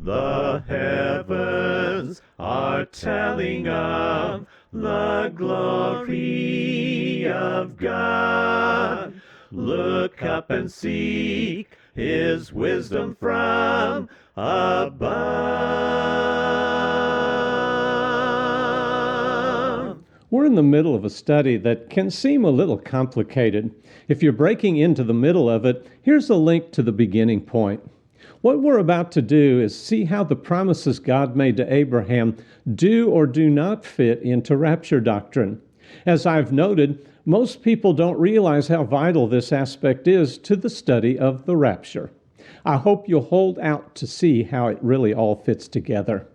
The heavens are telling of the glory of God. Look up and seek His wisdom from above. We're in the middle of a study that can seem a little complicated. If you're breaking into the middle of it, here's a link to the beginning point. What we're about to do is see how the promises God made to Abraham do or do not fit into rapture doctrine. As I've noted, most people don't realize how vital this aspect is to the study of the rapture. I hope you'll hold out to see how it really all fits together.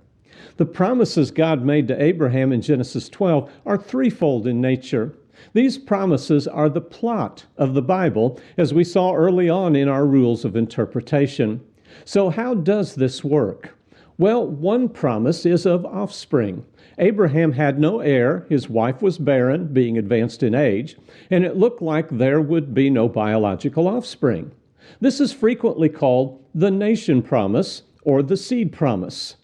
The promises God made to Abraham in Genesis 12 are threefold in nature. These promises are the plot of the Bible, as we saw early on in our rules of interpretation. So how does this work? Well, one promise is of offspring. Abraham had no heir, his wife was barren, being advanced in age, and it looked like there would be no biological offspring. This is frequently called the nation promise or the seed promise.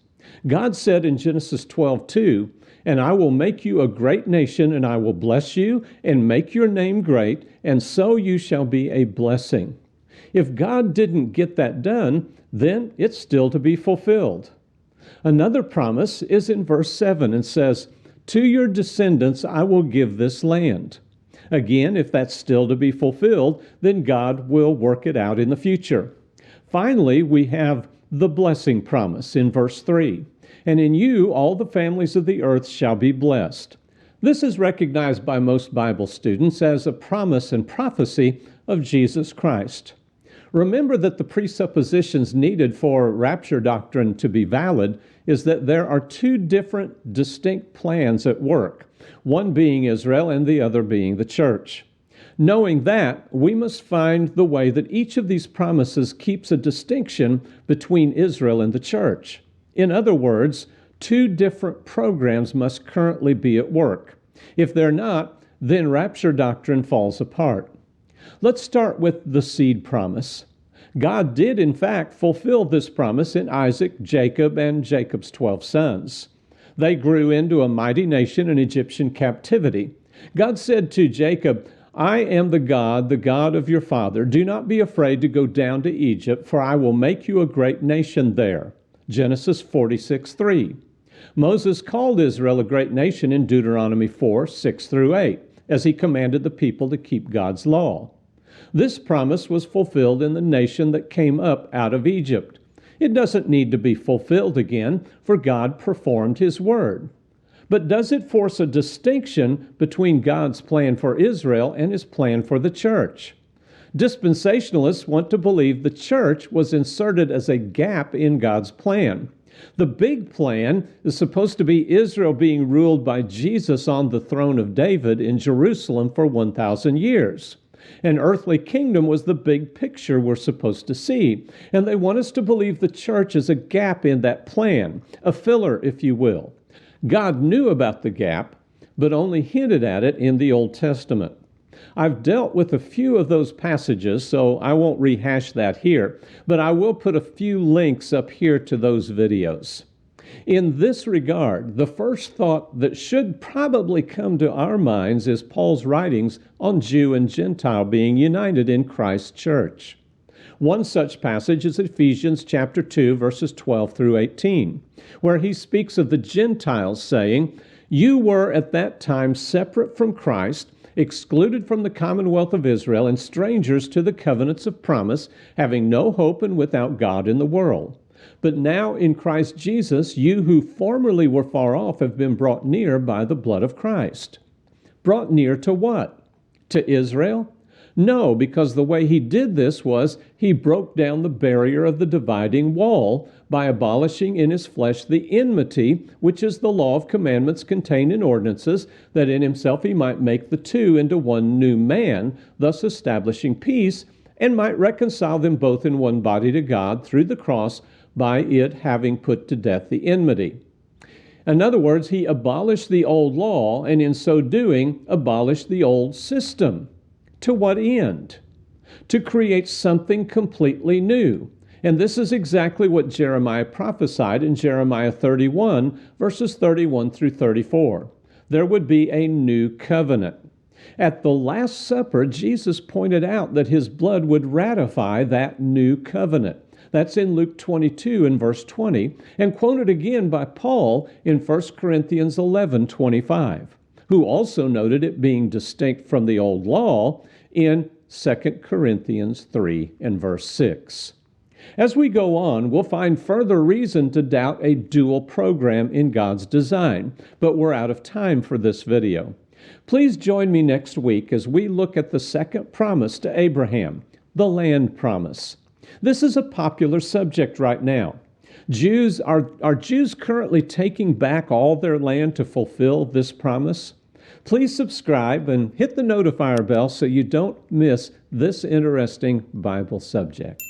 God said in Genesis 12:2, "And I will make you a great nation, and I will bless you and make your name great, and so you shall be a blessing." If God didn't get that done, then it's still to be fulfilled. Another promise is in verse 7 and says, "To your descendants I will give this land." Again, if that's still to be fulfilled, then God will work it out in the future. Finally, we have the blessing promise in verse 3. "And in you all the families of the earth shall be blessed." This is recognized by most Bible students as a promise and prophecy of Jesus Christ. Remember that the presuppositions needed for rapture doctrine to be valid is that there are two different distinct plans at work, one being Israel and the other being the church. Knowing that, we must find the way that each of these promises keeps a distinction between Israel and the church. In other words, two different programs must currently be at work. If they're not, then rapture doctrine falls apart. Let's start with the seed promise. God did, in fact, fulfill this promise in Isaac, Jacob, and Jacob's 12 sons. They grew into a mighty nation in Egyptian captivity. God said to Jacob, "I am the God of your father. Do not be afraid to go down to Egypt, for I will make you a great nation there." Genesis 46:3. Moses called Israel a great nation in Deuteronomy 4:6-8, as he commanded the people to keep God's law. This promise was fulfilled in the nation that came up out of Egypt. It doesn't need to be fulfilled again, for God performed His word. But does it force a distinction between God's plan for Israel and His plan for the church? Dispensationalists want to believe the church was inserted as a gap in God's plan. The big plan is supposed to be Israel being ruled by Jesus on the throne of David in Jerusalem for 1,000 years. An earthly kingdom was the big picture we're supposed to see, and they want us to believe the church is a gap in that plan, a filler, if you will. God knew about the gap, but only hinted at it in the Old Testament. I've dealt with a few of those passages, so I won't rehash that here, but I will put a few links up here to those videos. In this regard, the first thought that should probably come to our minds is Paul's writings on Jew and Gentile being united in Christ's church. One such passage is Ephesians chapter 2, verses 12-18, where he speaks of the Gentiles saying, "You were at that time separate from Christ, excluded from the commonwealth of Israel, and strangers to the covenants of promise, having no hope and without God in the world. But now in Christ Jesus, you who formerly were far off have been brought near by the blood of Christ." Brought near to what? To Israel? No, because the way he did this was he broke down the barrier of the dividing wall by abolishing in his flesh the enmity, which is the law of commandments contained in ordinances, that in himself he might make the two into one new man, thus establishing peace, and might reconcile them both in one body to God through the cross, by it having put to death the enmity. In other words, he abolished the old law, and in so doing, abolished the old system. To what end? To create something completely new. And this is exactly what Jeremiah prophesied in Jeremiah 31, verses 31 through 34. There would be a new covenant. At the Last Supper, Jesus pointed out that his blood would ratify that new covenant. That's in Luke 22 and verse 20, and quoted again by Paul in 1 Corinthians 11:25, who also noted it being distinct from the old law in 2 Corinthians 3 and verse 6. As we go on, we'll find further reason to doubt a dual program in God's design, but we're out of time for this video. Please join me next week as we look at the second promise to Abraham, the land promise. This is a popular subject right now. Are Jews currently taking back all their land to fulfill this promise? Please subscribe and hit the notifier bell so you don't miss this interesting Bible subject.